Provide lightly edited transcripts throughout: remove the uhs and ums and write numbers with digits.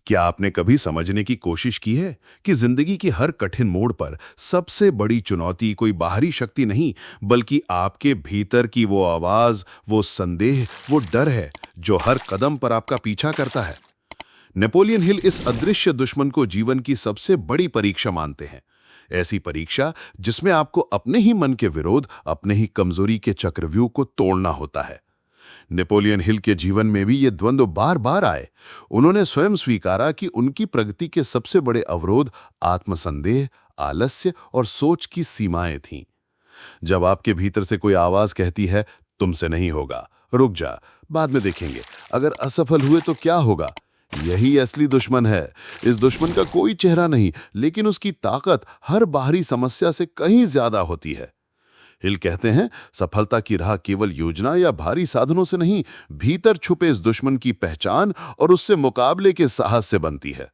क्या आपने कभी समझने की कोशिश की है कि जिंदगी की हर कठिन मोड़ पर सबसे बड़ी चुनौती कोई बाहरी शक्ति नहीं, बल्कि आपके भीतर की वो आवाज, वो संदेह, वो डर है जो हर कदम पर आपका पीछा करता है। नेपोलियन हिल इस अदृश्य दुश्मन को जीवन की सबसे बड़ी परीक्षा मानते हैं। ऐसी परीक्षा जिसमें आपको अपने ही मन के विरोध, अपने ही कमजोरी के चक्रव्यूह को तोड़ना होता है। नेपोलियन हिल के जीवन में भी ये द्वंद्व बार बार आए। उन्होंने स्वयं स्वीकारा कि उनकी प्रगति के सबसे बड़े अवरोध आत्मसंदेह, आलस्य और सोच की सीमाएं थीं। जब आपके भीतर से कोई आवाज कहती है, तुमसे नहीं होगा, रुक जा, बाद में देखेंगे, अगर असफल हुए तो क्या होगा, यही असली दुश्मन है। इस दुश्मन का कोई चेहरा नहीं, लेकिन उसकी ताकत हर बाहरी समस्या से कहीं ज्यादा होती है। हिल कहते हैं, सफलता की राह केवल योजना या भारी साधनों से नहीं, भीतर छुपे इस दुश्मन की पहचान और उससे मुकाबले के साहस से बनती है।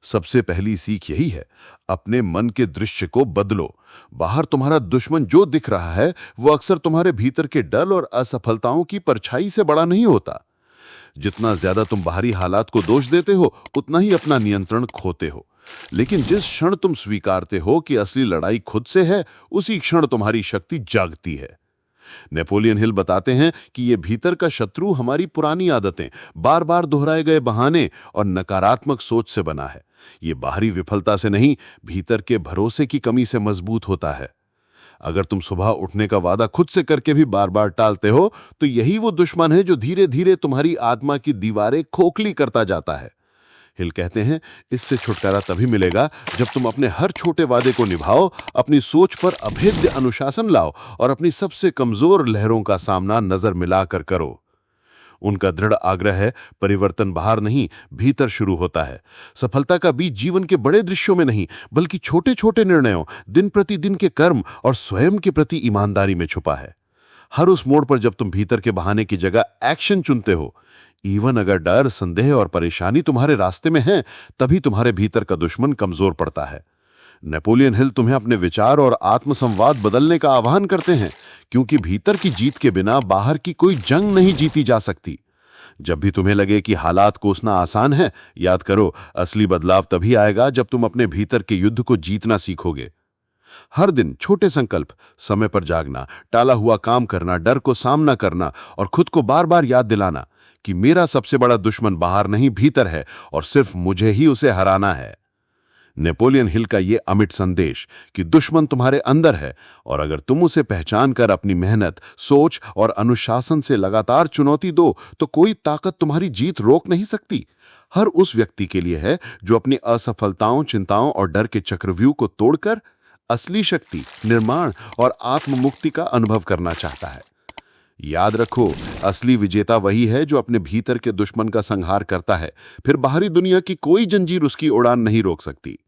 सबसे पहली सीख यही है, अपने मन के दृश्य को बदलो। बाहर तुम्हारा दुश्मन जो दिख रहा है, वो अक्सर तुम्हारे भीतर के डर और असफलताओं की परछाई से बड़ा नहीं होता। जितना ज्यादा तुम बाहरी हालात को दोष देते हो, उतना ही अपना नियंत्रण खोते हो। लेकिन जिस क्षण तुम स्वीकारते हो कि असली लड़ाई खुद से है, उसी क्षण तुम्हारी शक्ति जागती है। नेपोलियन हिल बताते हैं कि ये भीतर का शत्रु हमारी पुरानी आदतें, बार बार दोहराए गए बहाने और नकारात्मक सोच से बना है। ये बाहरी विफलता से नहीं, भीतर के भरोसे की कमी से मजबूत होता है। अगर तुम सुबह उठने का वादा खुद से करके भी बार बार टालते हो, तो यही वो दुश्मन है जो धीरे धीरे तुम्हारी आत्मा की दीवारें खोखली करता जाता है। हिल कहते हैं, इससे छुटकारा तभी मिलेगा जब तुम अपने हर छोटे वादे को निभाओ, अपनी सोच पर अभेद्य अनुशासन लाओ और अपनी सबसे कमजोर लहरों का सामना नजर मिलाकर करो। उनका दृढ़ आग्रह है, परिवर्तन बाहर नहीं, भीतर शुरू होता है। सफलता का बीज जीवन के बड़े दृश्यों में नहीं, बल्कि छोटे छोटे निर्णयों, दिन प्रतिदिन के कर्म और स्वयं के प्रति ईमानदारी में छुपा है। हर उस मोड़ पर जब तुम भीतर के बहाने की जगह एक्शन चुनते हो, इवन अगर डर, संदेह और परेशानी तुम्हारे रास्ते में है, तभी तुम्हारे भीतर का दुश्मन कमजोर पड़ता है। नेपोलियन हिल तुम्हें अपने विचार और आत्मसंवाद बदलने का आह्वान करते हैं, क्योंकि भीतर की जीत के बिना बाहर की कोई जंग नहीं जीती जा सकती। जब भी तुम्हें लगे कि हालात कोसना आसान है, याद करो, असली बदलाव तभी आएगा जब तुम अपने भीतर के युद्ध को जीतना सीखोगे। हर दिन छोटे संकल्प, समय पर जागना, टाला हुआ काम करना, डर को सामना करना और खुद को बार बार याद दिलाना कि मेरा सबसे बड़ा दुश्मन बाहर नहीं, भीतर है और सिर्फ मुझे ही उसे हराना है। नेपोलियन हिल का ये अमिट संदेश कि दुश्मन तुम्हारे अंदर है और अगर तुम उसे पहचान कर अपनी मेहनत, सोच और अनुशासन से लगातार चुनौती दो, तो कोई ताकत तुम्हारी जीत रोक नहीं सकती। हर उस व्यक्ति के लिए है जो अपनी असफलताओं, चिंताओं और डर के चक्रव्यूह को तोड़कर असली शक्ति, निर्माण और आत्ममुक्ति का अनुभव करना चाहता है। याद रखो, असली विजेता वही है जो अपने भीतर के दुश्मन का संहार करता है, फिर बाहरी दुनिया की कोई जंजीर उसकी उड़ान नहीं रोक सकती।